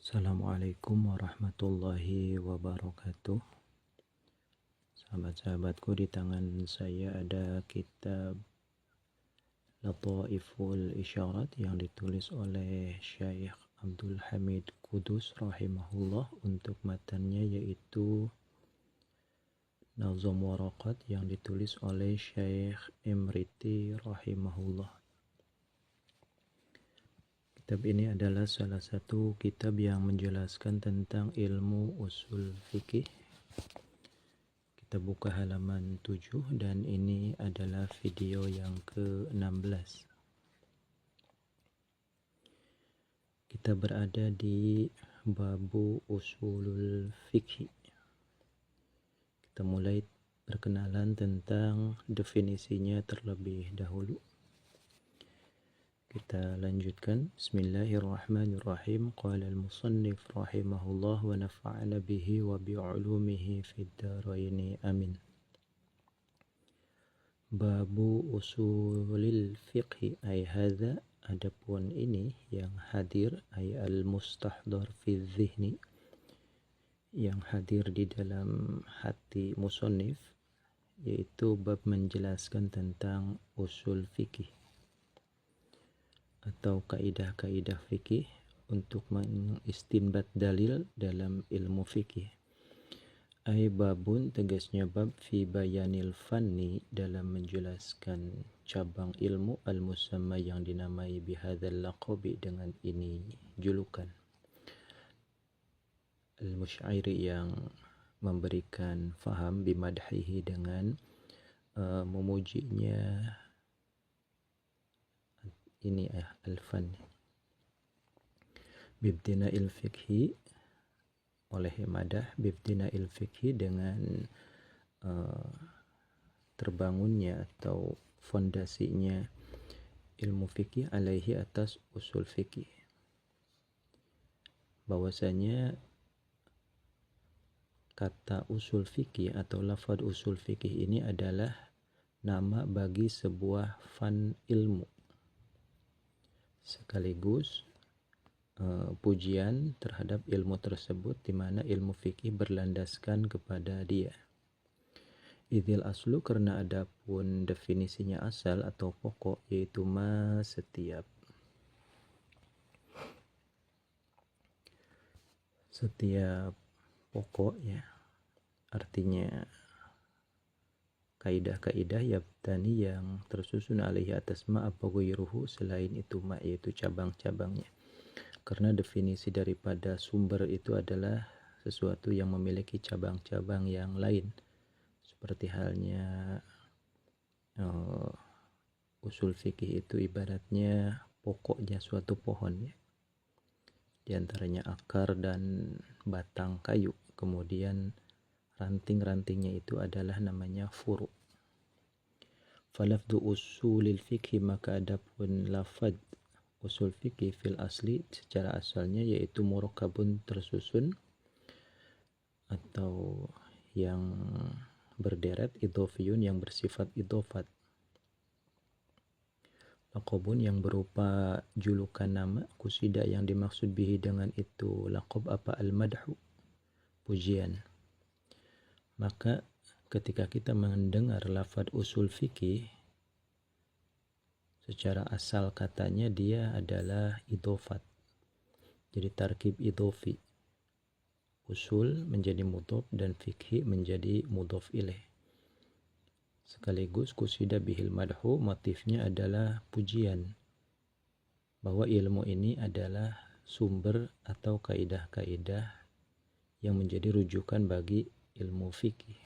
Assalamualaikum warahmatullahi wabarakatuh. Sahabat-sahabatku, di tangan saya ada kitab Lataiful Isyarat yang ditulis oleh Syekh Abdul Hamid Kudus rahimahullah. Untuk matanya yaitu Nazm Waraqat yang ditulis oleh Syekh Imriti rahimahullah. Kitab ini adalah salah satu kitab yang menjelaskan tentang ilmu usul fikih. Kita buka halaman 7 dan ini adalah video yang ke-16. Kita berada di babu usulul fikih. Kita mulai perkenalan tentang definisinya terlebih dahulu. Kita lanjutkan. Bismillahirrahmanirrahim. Qala al-musannif rahimahullah wa nafa'ana bihi wa bi'ulumihi fid dharaini amin. Babu usulil fiqhi ay hadza, adapun ini yang hadir ay al-mustahdar fi dhihni, yang hadir di dalam hati musannif, yaitu bab menjelaskan tentang usul fikih atau kaidah-kaidah fikih untuk mengistinbat dalil dalam ilmu fikih. Ai babun, tegasnya bab, fi bayanil fanni, dalam menjelaskan cabang ilmu, al-musamma, yang dinamai bihadzal laqabi, dengan ini julukan. Al-Musy'ari, yang memberikan faham, bimadhihi, dengan memujinya ini al-fan. Bibtina'il fikhi, oleh madah, bibtina'il fikhi, dengan terbangunnya atau fondasinya ilmu fikih, alaihi, atas usul fikih. Bahwasanya kata usul fikih atau lafaz usul fikih ini adalah nama bagi sebuah fan ilmu, sekaligus pujian terhadap ilmu tersebut, di mana ilmu fikih berlandaskan kepada dia. Idzil aslu, karena adapun definisinya asal atau pokok, yaitu ma, setiap pokok, ya, artinya kaidah-kaidah yabtani, yang tersusun alaihi, atas ma, apa ghairuhu, selain itu ma, yaitu cabang-cabangnya. Karena definisi daripada sumber itu adalah sesuatu yang memiliki cabang-cabang yang lain, seperti halnya usul fikih itu ibaratnya pokoknya suatu pohon, ya. Di antaranya akar dan batang kayu, kemudian ranting-rantingnya itu adalah namanya furu'. Falafdu usulil fikhi, maka adapun lafad usul fikih fil asli, secara asalnya, yaitu murakkabun, tersusun atau yang berderet, idhofiyun, yang bersifat idhofat, laqabun, yang berupa julukan nama, kusida, yang dimaksud bihi, dengan itu laqab, apa, al-madhu, pujian. Maka ketika kita mendengar lafaz usul fikih, secara asal katanya dia adalah idhofat. Jadi tarkib idhofi. Usul menjadi mudhof dan fikhi menjadi mudhof ilaih. Sekaligus kusida bihil madhu, motifnya adalah pujian, bahwa ilmu ini adalah sumber atau kaidah-kaidah yang menjadi rujukan bagi ilmu fikih.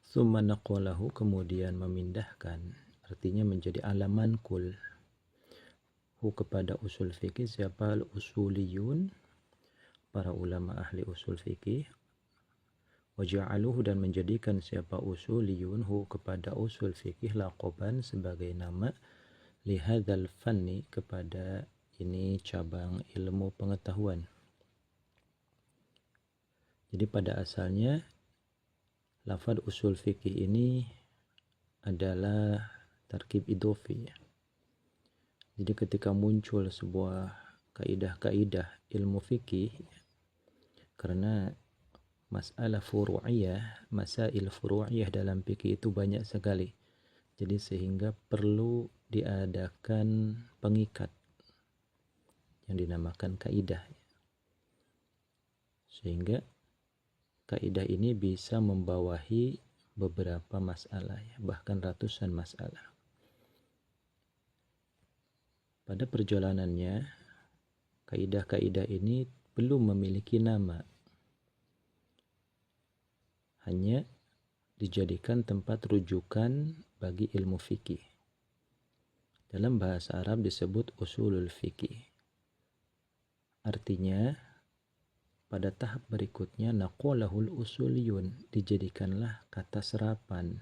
Tsumma naqalahu, kemudian memindahkan, artinya menjadi alaman kul, hu, kepada usul fikih, siapa? Al-usuliyun, para ulama ahli usul fikih. Waja'aluhu, dan menjadikan siapa usuliyun, hu, kepada usul fikih, laqaban, sebagai nama, lihadzal fanni, kepada ini cabang ilmu pengetahuan. Jadi pada asalnya lafaz usul fikih ini adalah tarkib idhofi, ya. Jadi ketika muncul sebuah kaidah-kaidah ilmu fikih, karena masalah furu'iyah, masail furu'iyah dalam fikih itu banyak sekali. Jadi sehingga perlu diadakan pengikat yang dinamakan kaidah. Sehingga kaidah ini bisa membawahi beberapa masalah, bahkan ratusan masalah. Pada perjalanannya, kaidah-kaidah ini belum memiliki nama, hanya dijadikan tempat rujukan bagi ilmu fikih. Dalam bahasa Arab disebut usulul fikih. Artinya, pada tahap berikutnya naqalahul usuliyun, dijadikanlah kata serapan.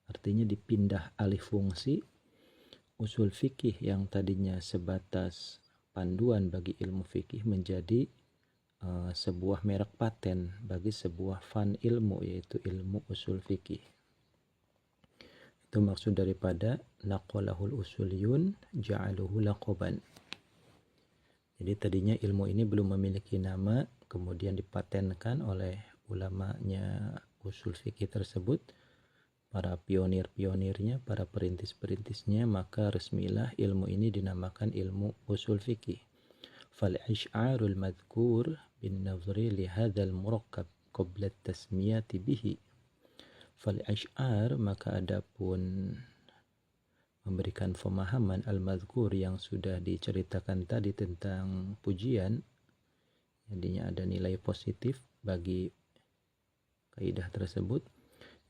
Artinya dipindah alih fungsi usul fikih yang tadinya sebatas panduan bagi ilmu fikih menjadi sebuah merek paten bagi sebuah fan ilmu, yaitu ilmu usul fikih. Itu maksud daripada naqalahul usuliyun ja'aluhu laqaban. Jadi tadinya ilmu ini belum memiliki nama, kemudian dipatenkan oleh ulamanya usul fikih tersebut, para pionir-pionirnya, para perintis-perintisnya, maka resmilah ilmu ini dinamakan ilmu usul fikih. Fal ish'arul madhkur bin nazri li hadzal murakkab qabla at-tasmiyati bihi. Fal ish'ar, maka adapun memberikan pemahaman al-madhkur yang sudah diceritakan tadi tentang pujian, jadinya ada nilai positif bagi kaidah tersebut,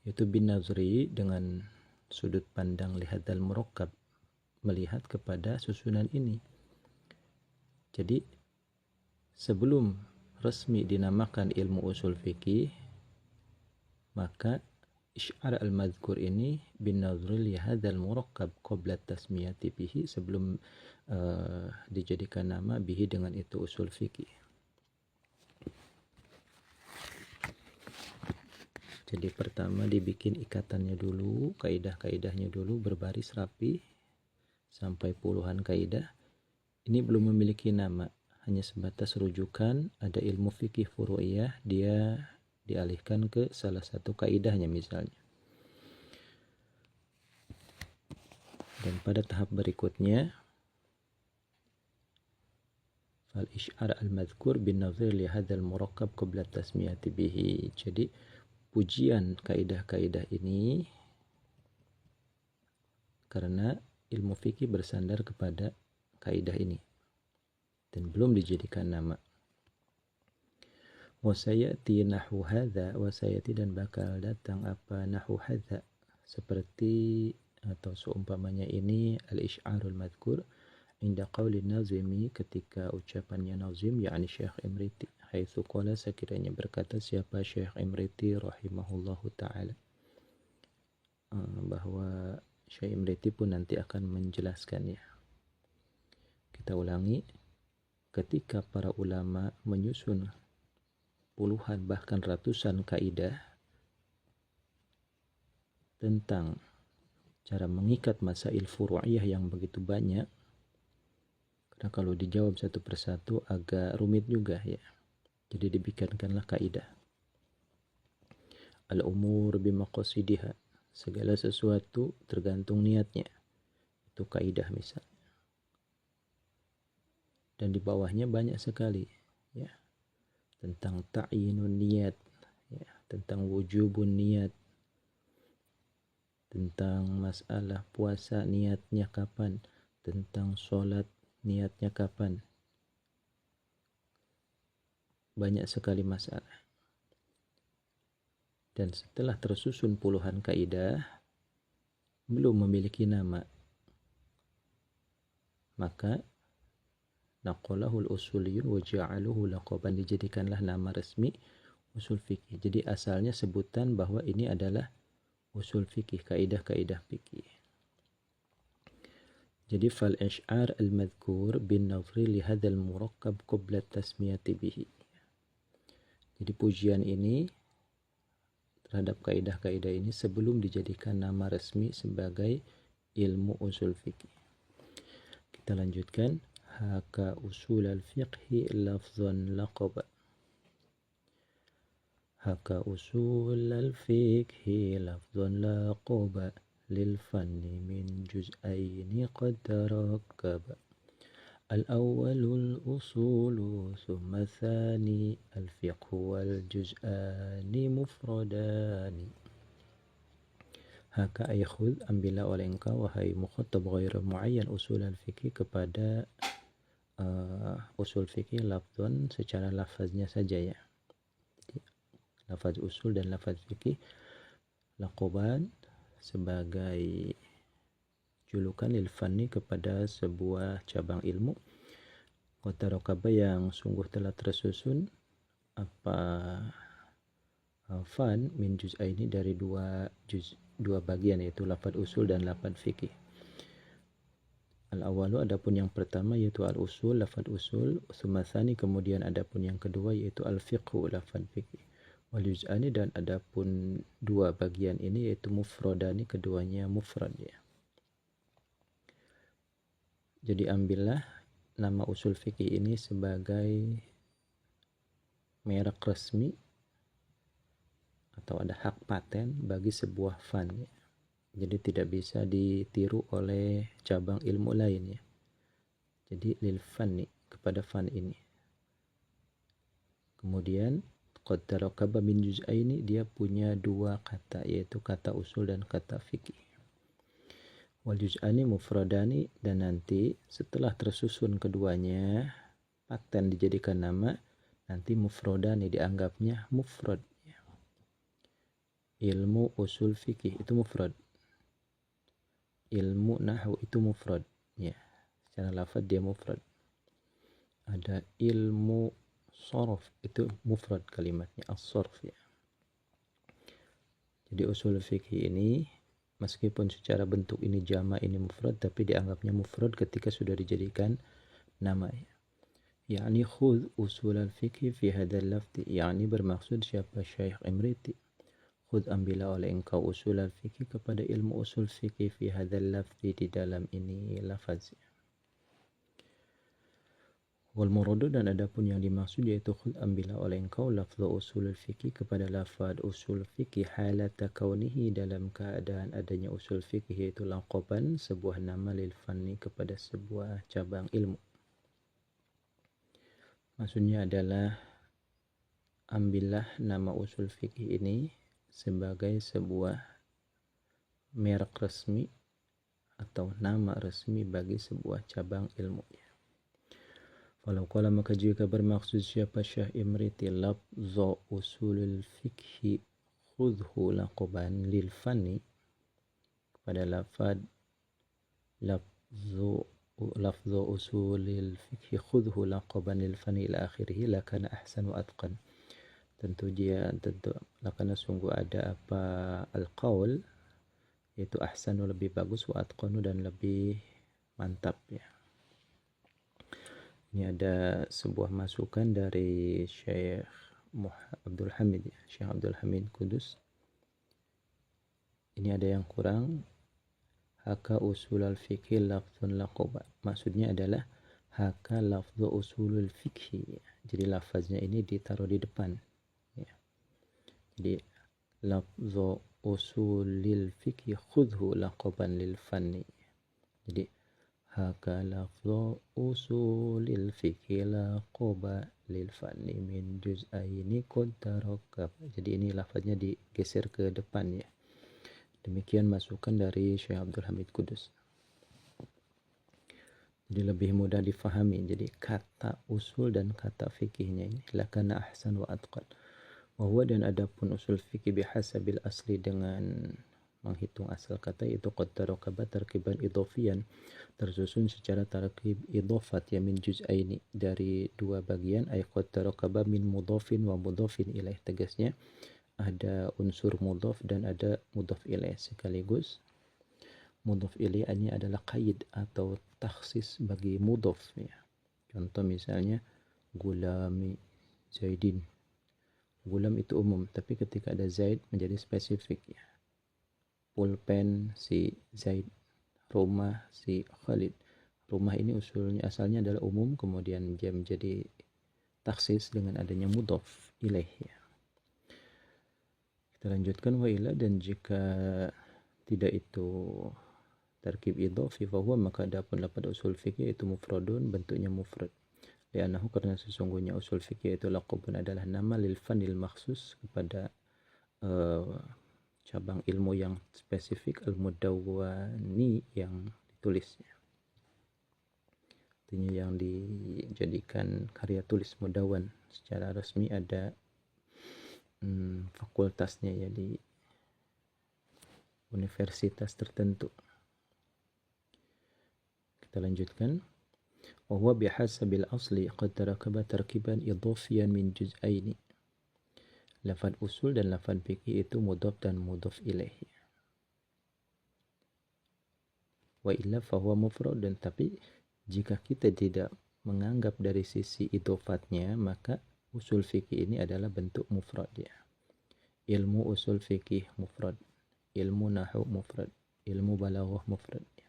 yaitu bin nazri, dengan sudut pandang lihadzal murakkab, melihat kepada susunan ini. Jadi sebelum resmi dinamakan ilmu usul fikih, maka Ish'ar al-madhkur ini bin nazri li hadzal murakkab qabla tasmiyati bihi, sebelum dijadikan nama bihi, dengan itu usul fikih. Jadi pertama dibikin ikatannya dulu, kaidah-kaidahnya dulu berbaris rapi sampai puluhan kaidah. Ini belum memiliki nama, hanya sebatas rujukan. Ada ilmu fikih furu'iyah, dia dialihkan ke salah satu kaidahnya misalnya. Dan pada tahap berikutnya, fal ish'ar al-madhkur bin nazir li hadzal murakkab qabla tasmiyati bihi. Jadi pujian kaidah-kaidah ini karena ilmu fikih bersandar kepada kaidah ini dan belum dijadikan nama. Wasayati nahu hadza, wasayati, dan bakal datang apa nahu hadza, seperti atau seumpamanya ini al-ish'arul madhkur inda qawli nazimi, ketika ucapannya nazim, yakni Syekh Imriti, haitsu qala, sekiranya berkata siapa Syekh Imriti rahimahullahu ta'ala, bahwa Syekh Imriti pun nanti akan menjelaskannya. Kita ulangi, ketika para ulama menyusun puluhan bahkan ratusan kaidah tentang cara mengikat masail furu'iyah yang begitu banyak, karena kalau dijawab satu persatu agak rumit juga ya, jadi dibikinkanlah kaidah. Al-umur bimaqasidiha, segala sesuatu tergantung niatnya, itu kaidah misalnya. Dan di bawahnya banyak sekali ya, tentang ta'yinun niat ya, tentang wujubun niat, tentang masalah puasa niatnya kapan, tentang sholat niatnya kapan. Banyak sekali masalah. Dan setelah tersusun puluhan kaidah belum memiliki nama, maka naqalahul usuliyun wa ja'aluhu laqaban, dijadikanlah nama resmi usul fikih. Jadi asalnya sebutan bahwa ini adalah usul fikih, kaidah-kaidah fikih. Jadi fal ish'ar al-madhkur bin nazri li hadzal murakkab qabla tasmiyati bihi. Jadi pujian ini terhadap kaidah-kaidah ini sebelum dijadikan nama resmi sebagai ilmu usul fikih. Kita lanjutkan. haka usul al-fiqhi lafzan laqaba. Haka usul al-fiqhi lafzan laqaba lil fanni min juz'aini qad tarakkaba. الأول الأصول ثم الثاني الفقه والجزءان مفردان. Haka ay khudh, ambillah oleh engkau wahai mukhatab ghair muayyan usul al-fiqh kepada usul fikih lafzan secara lafaznya saja ya. Jadi, lafaz usul dan lafaz fikih laqaban sebagai julukan lil fanni kepada sebuah cabang ilmu qad tarakaba yang sungguh telah tersusun apa fan min juz'aini dari dua bagian, yaitu lafaz usul dan lafaz fikih. Al-awalu adapun yang pertama yaitu al-usul, lafaz usul, sumasani kemudian adapun yang kedua yaitu al-fiqhu, lafaz fikih. Wal juz'ani dan adapun dua bagian ini yaitu mufradani, keduanya mufrad ya. Jadi ambillah nama usul fikih ini sebagai merek resmi atau ada hak paten bagi sebuah fan ya. Jadi tidak bisa ditiru oleh cabang ilmu lain ya. Jadi lil fanni, kepada fan ini. Kemudian qad tarakaba min juz'aini, dia punya dua kata yaitu kata usul dan kata fikih. Wal juz'ani mufradani, dan nanti setelah tersusun keduanya paten dijadikan nama, nanti mufradani dianggapnya mufrad ya. Ilmu usul fikih itu mufrad, ilmu nahwu itu mufrad ya, secara lafaz dia mufrad. Ada ilmu sharaf itu mufrad kalimatnya as-sarf ya. Jadi usul fikih ini meskipun secara bentuk ini jama ini mufrad, tapi dianggapnya mufrad ketika sudah dijadikan nama ya. Yani khudh usul al-fikhi fi hadzal lafzi, yani bermaksud siapa Syekh Imriti. Khudh ambillah oleh engkau usul al-fikhi kepada ilmu usul fikih fi hadzal lafzi, di dalam ini lafaz. Wal muradu, dan adapun yang dimaksud yaitu khudh ambillah oleh engkau lafzu usul al-fikhi kepada lafaz usul fikih halata kaunihi, dalam keadaan adanya usul fikih yaitu laqaban, sebuah nama lil fanni kepada sebuah cabang ilmu. Maksudnya adalah ambillah nama usul fikih ini sebagai sebuah merek resmi atau nama resmi bagi sebuah cabang ilmu ya. Walau qala, maka jika bermaksud siapa Syekh Imriti lafza usulul fikhi khudhu laqaban lil fanni, pada lafaz lafzu usulil fikhi khudhu laqaban lil fanni ila akhirih, lakana ahsan wa atqan. Tentu lakana sungguh ada apa al-qaul yaitu ahsanu lebih bagus, wa atqanu dan lebih mantap ya. Ini ada sebuah masukan dari Syekh Abdul Hamid ya, Syekh Abdul Hamid Kudus. Ini ada yang kurang, haka usul al-fikhi lafzun laqaba. Maksudnya adalah haka lafzu usulul fikhi. Jadi lafaznya ini ditaruh di depan ya. Jadi lafzu usulil fikhi khudhu laqaban lil fanni. Jadi haka lafzu usulil fikhi laqaba lil fanni min juz'aini qad tarakkab. Jadi ini lafaznya digeser ke depan ya. Demikian masukan dari Syekh Abdul Hamid Kudus. Jadi lebih mudah difahami. Jadi kata usul dan kata fikihnya ini lakana ahsan wa atqan. Wa huwa, dan adapun usul fikih bihasabil asli, dengan menghitung asal kata, itu qad tarakaba tarkiban idhofiyan, tersusun secara tarkib idhofat ya, min juz'aini, dari dua bagian, ay qad tarakaba min mudhafin wa mudhafin ilaih, tegasnya ada unsur mudhaf dan ada mudhaf ilaih sekaligus. Mudhaf ilaih ini adalah qaid atau takhsis bagi mudhaf ya. Contoh misalnya gulami Zaidin. Gulam itu umum, tapi ketika ada Zaid menjadi spesifik ya. Pulpen si Zaid, rumah si Khalid, Rumah ini asalnya adalah umum, kemudian dia menjadi taksis dengan adanya mudhaf ilaih ya. Kita lanjutkan, wa ila, dan jika tidak itu tarkib idhafi fahuwa, maka adapun lafaz usul fikih itu mufradun, bentuknya mufrad. Li'annahu, karena sesungguhnya usul fikih itu laqabun, adalah nama lil fanil makhsus, kepada cabang ilmu yang spesifik, al-mudawwani, yang ditulisnya. Artinya yang dijadikan karya tulis, mudawan. Secara resmi ada fakultasnya ya di universitas tertentu. Kita lanjutkan. Wa huwa bihasabil asli qad tarakaba tarkiban idhafiyan min juz'aini. Lafaz usul dan lafaz fikih itu mudhaf dan mudhaf ilaih. Wa illa fahuwa mufrad, dan tapi jika kita tidak menganggap dari sisi idhofatnya, maka usul fikih ini adalah bentuk mufrad ya. Ilmu usul fikih mufrad, ilmu nahwu mufrad, ilmu balaghah mufrad ya.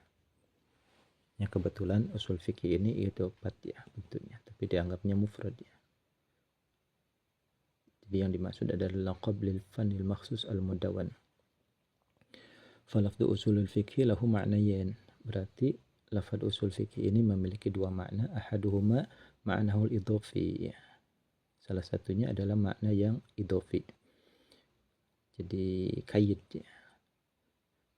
Ya, kebetulan usul fikih ini idhofat ya bentuknya, tapi dianggapnya mufrad ya. Jadi yang dimaksud adalah laqab lil fanil makhsus al-mudawan. Falafdu usulul fikih lahu ma'nayan. Berarti lafaz usul fikih ini memiliki dua makna. Ahaduhuma ma'nahul idhofi. Salah satunya adalah makna yang idhofi. Jadi kaid ya.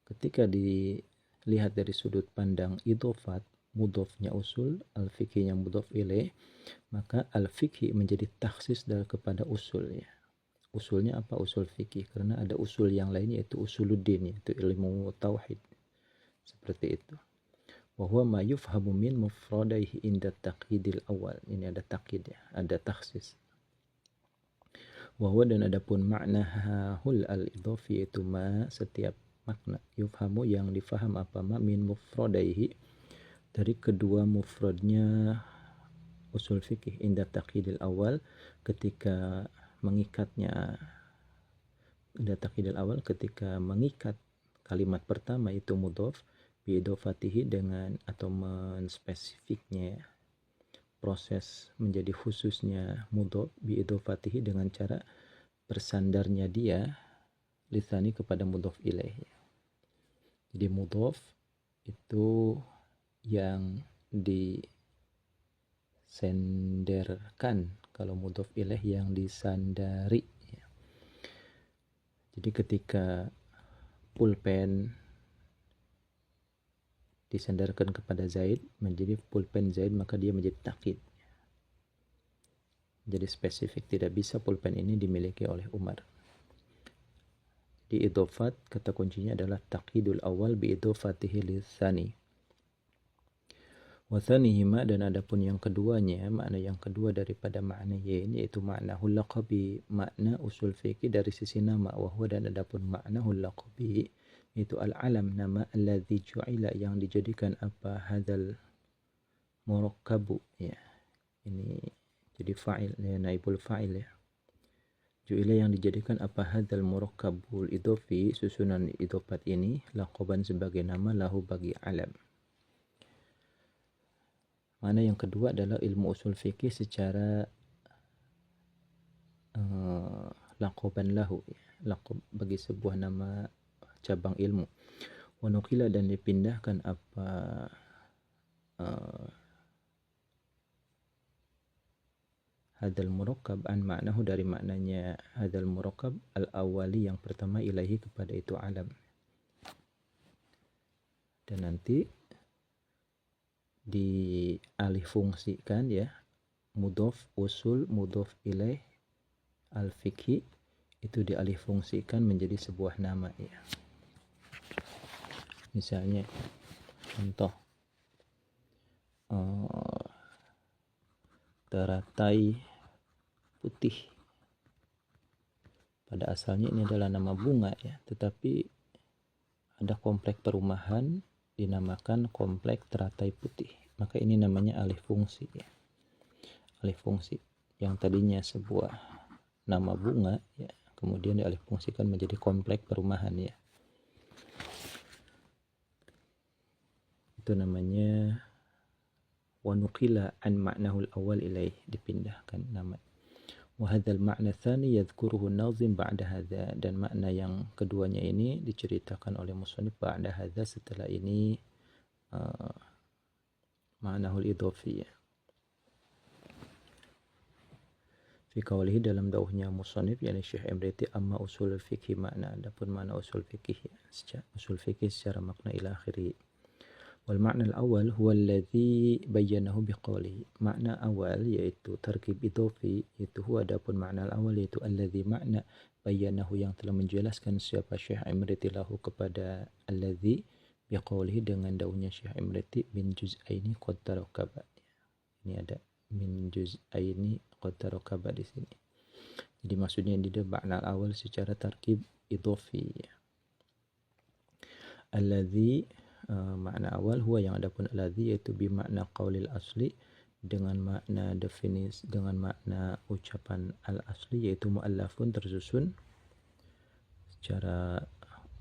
Ketika dilihat dari sudut pandang idhofat, mudhofnya usul, al-fikihnya mudhof ilaih, maka al-fikih menjadi taksis kepada usul ya. Usulnya apa? Usul fikih. Karena ada usul yang lain, yaitu usuluddin, yaitu ilmu tauhid. Seperti itu. Wa huwa ma yufhamu min mufradaihi inda taqyidil awal. Ini ada taqyid ya, ada taksis. Wa huwa, dan adapun makna hul al-idhafi, yaitu ma, setiap makna, yufhamu, yang difaham apa, ma min mufradaihi, dari kedua mufradnya usul fikih, inda taqyidil awal, ketika mengikatnya, inda taqyidil awal, ketika mengikat kalimat pertama itu mudhaf, biidhofatihi, dengan atau menspesifiknya proses menjadi khususnya mudhaf, biidhofatihi, dengan cara bersandarnya dia lisani kepada mudhaf ilaih. Jadi mudhaf itu yang disenderkan, kalau mudhaf ilaih yang disandari. Jadi ketika pulpen disandarkan kepada Zaid, menjadi pulpen Zaid, maka dia menjadi takkid. Jadi spesifik, tidak bisa pulpen ini dimiliki oleh Umar. Di idhofat, kata kuncinya adalah takkidul awal bi idhofatihi litsani. Wa tsanihima, dan adapun yang keduanya, makna yang kedua daripada makna ini, yaitu makna hulaqabi, makna usul fikih dari sisi nama. Wa huwa, dan adapun makna hulaqabi, itu al-alam, nama, alladzi ju'ila, yang dijadikan apa, hadzal murakkabu ya. Ini jadi fa'il ya, naibul fa'il ya. Ju'ila, yang dijadikan apa, hadzal murakkabul idhofi, susunan idhofat ini, laqaban, sebagai nama, lahu, bagi alam. Mana yang kedua adalah ilmu usul fikih secara laqaban lahu ya. Laqab bagi sebuah nama cabang ilmu. Wa nuqila, dan dipindahkan apa hadzal murakkab an maknahu, dari maknanya hadzal murakkab al-awwali, yang pertama, ilahi, kepada itu alam. Dan nanti dialih fungsikan ya, mudhaf usul, mudhaf ilaih, al-fikhi, itu dialih fungsikan menjadi sebuah nama ya. Misalnya contoh teratai putih, pada asalnya ini adalah nama bunga ya, tetapi ada komplek perumahan dinamakan komplek teratai putih, maka ini namanya alih fungsi ya. Alih fungsi, yang tadinya sebuah nama bunga ya, kemudian dialih fungsikan menjadi komplek perumahan ya. Itu namanya wa nuqila an ma'nahu al-awwal ilaih, dipindahkan nama. Wa hadzal ma'na tsani yadhkuruhu an-nazim ba'da hadza, dan makna yang keduanya ini diceritakan oleh musannif ba'da hadza, setelah ini ma'nahu al-idhafi. Fi qawlihi, dalam dauhnya musannif yakni Syekh Imriti, amma usul fikih makna, adapun makna usul fikih secara makna ila akhiri. Wal makna al-awwal huwa alladhi bayyanahu biqawlihi, makna awal yaitu tarkib idhafi, itu huwa, adapun makna al-awwal yaitu alladhi, makna bayyanahu yang telah menjelaskan siapa Syekh Imriti lahu kepada alladhi biqawlihi dengan dauhnya Syekh Imriti, min juz'aini qad tarakaba. Ini ada min juz'aini qad tarakaba di sini. Jadi maksudnya di makna awal secara tarkib idhafi. Alladzi, makna awal huwa yang adapun alladzi yaitu bimakna qaulil asli, dengan makna definis, dengan makna ucapan al asli, yaitu muallafun, tersusun secara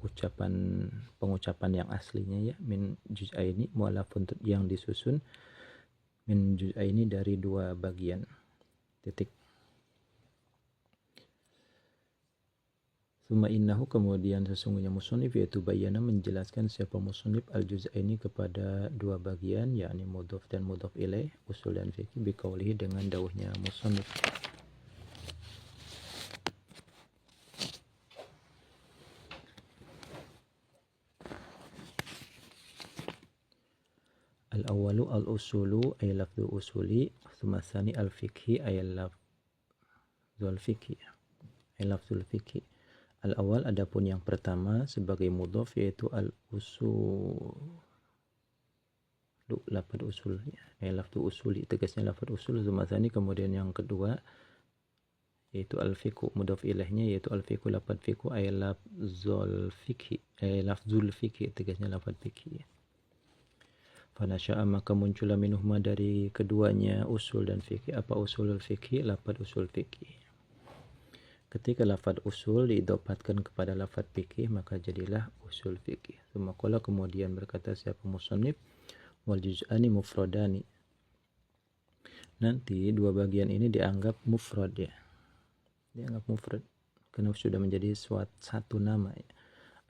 ucapan, pengucapan yang aslinya ya, min juz'aini, muallafun yang disusun, min juz'aini dari dua bagian. Titik. Tsumma innahu, kemudian sesungguhnya musannif yaitu bayana, menjelaskan siapa musannif al-juz'aini kepada dua bagian, yakni mudhaf dan mudhaf ilaih, usul dan fikih, biqaulihi dengan dauhnya musannif. Al-awwalu al-usulu ay lafdhu usuli, tsumma tsani al-fikhi ay lafdzul fikhi, ay lafdzul fikhi. Al-awwal, adapun yang pertama sebagai mudhaf yaitu al-usul, lafadz usul ya, lafadz usuli, tegasnya lafadz usul. Tsumma kemudian yang kedua yaitu al-fiqhu, mudhaf ilaihnya yaitu al-fiqhu, lafadz fiqhu ay lafzul fikhi, ay lafzul fikhi, tegasnya lafadz fikhi. Fanasya'a, maka muncullah minuhma dari keduanya usul dan fikih. Apa usulul fikih? Lafadz usul fikih. Ketika lafadz usul diidopatkan kepada lafadz fikih, maka jadilah usul fikih. Tsumma kemudian berkata siapa musannif, wal juz'ani mufradani, nanti dua bagian ini dianggap mufrad ya, dianggap mufrad karena sudah menjadi satu nama ya.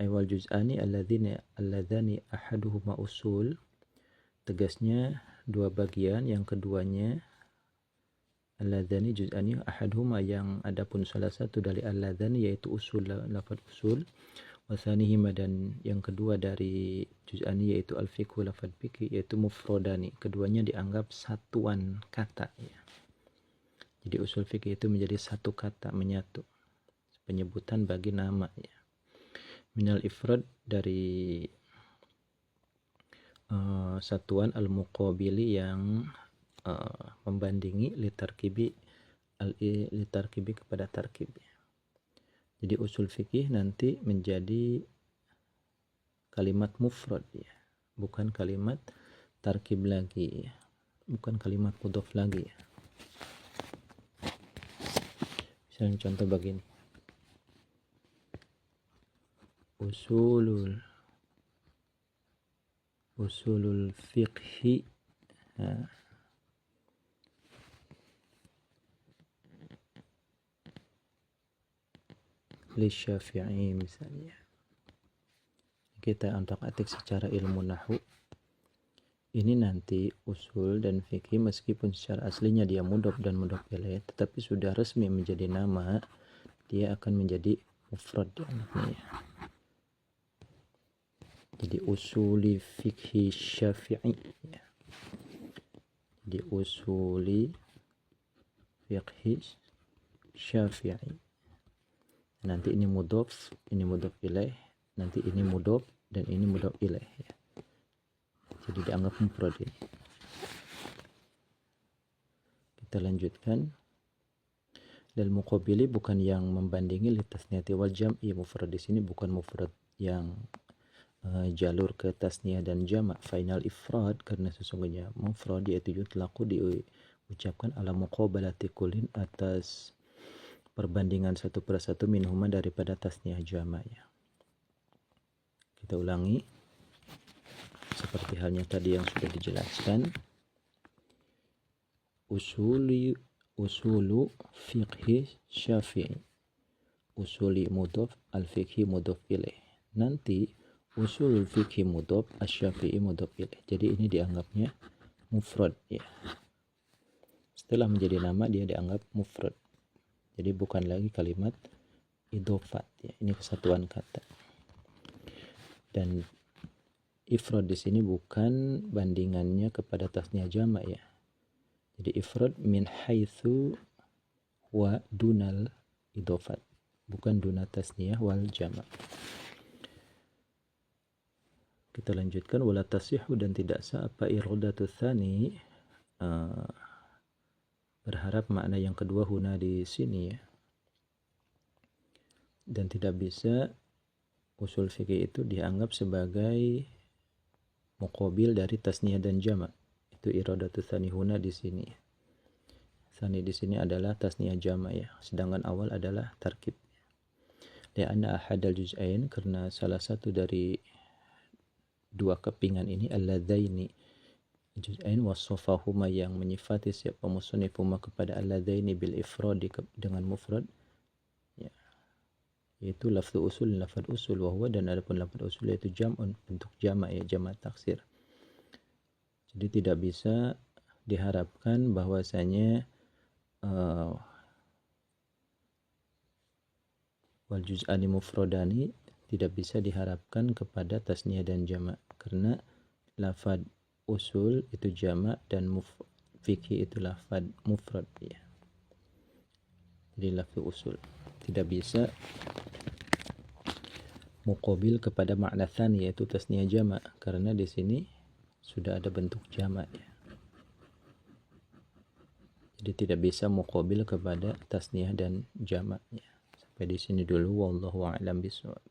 Ay wal juz'ani alladzani ahaduhuma usul, tegasnya dua bagian, yang keduanya alladzani juz'ani ahaduhuma, yang adapun salah satu dari alladzani yaitu usul, lafadz usul, wasanihima, dan yang kedua dari juz'ani yaitu al-fiqhu, lafadz fikih, yaitu mufradani, keduanya dianggap satuan kata ya. Jadi usul fikih itu menjadi satu kata, menyatu, penyebutan bagi nama ya. Minal ifrad, dari satuan, al-muqabili, yang membandingi, litarkibi kepada tarkib. Jadi usul fikih nanti menjadi kalimat mufrad ya, bukan kalimat tarkib lagi ya, bukan kalimat mudhaf lagi ya. Misalnya contoh begini, usulul fiqhi li Syafi'i misalnya. Kita otak-atik secara ilmu nahwu. Ini nanti usul dan fikih meskipun secara aslinya dia mudhaf dan mudhaf ilaih, tetapi sudah resmi menjadi nama, dia akan menjadi mufrad ya. Jadi usuli fikhi Syafi'i ya. Jadi usuli fikhi Syafi'i. Nanti ini mudhaf ilaih, nanti ini mudhaf dan ini mudhaf ilaih ya. Jadi dianggap mufrad ini. Kita lanjutkan. Lil muqabili, bukan yang membandingi, li tasniyati wal jam'i, mufrad di sini bukan mufrad yang jalur ke tasniyah dan jamak. Final ifrad, karena sesungguhnya mufrad yaitu yutlaqu, diucapkan ala muqabalati kullin, atas perbandingan satu persatu, minhuma, daripada tasniyah jamak ya. Kita ulangi seperti halnya tadi yang sudah dijelaskan. usulu fiqhi Syafi'i. Usuli mudhof, al-fiqhi mudhof ilaih. Nanti usul fiqhi mudhof, asy-Syafi'i mudhof ilaih. Jadi ini dianggapnya mufrad ya. Setelah menjadi nama dia dianggap mufrad. Jadi bukan lagi kalimat idhofat ya. Ini kesatuan kata. Dan ifrad di sini bukan bandingannya kepada tasniah jamak ya. Jadi ifrad min haitsu wa dunal idhofat, bukan duna tasniyah wal jamak. Kita lanjutkan, wala tasihhu, dan tidak sah apa iradatu tsani, berharap makna yang kedua huna di sini ya. Dan tidak bisa usul fikih itu dianggap sebagai muqabil dari tasniyah dan jamak. Itu iradatu tsani huna di sini. Tsani di sini adalah tasniyah jamak ya, sedangkan awal adalah tarkib. Li'anna ahadal juz'ain, karena salah satu dari dua kepingan ini, alladzaini juz'ain wasafahuma, yang menyifati siapa musannifuma kepada alladzaini bil ifradi, dengan mufrad ya, yaitu lafzu usul, lafaz usul, wa huwa, dan adapun lafaz usul yaitu jam'un, bentuk jamak ya, jamak taksir. Jadi tidak bisa diharapkan bahwasanya wal juz'ani mufradani, tidak bisa diharapkan kepada tasniyah dan jamak, karena lafaz usul itu jamak dan fikih itu lafaz mufrad ya. Jadi lafaz usul tidak bisa muqabil kepada makna tsani yaitu tasniyah jamak, karena di sini sudah ada bentuk jamak ya. Jadi tidak bisa muqabil kepada tasniyah dan jamaknya. Sampai di sini dulu, wallahu a'lam bishawab.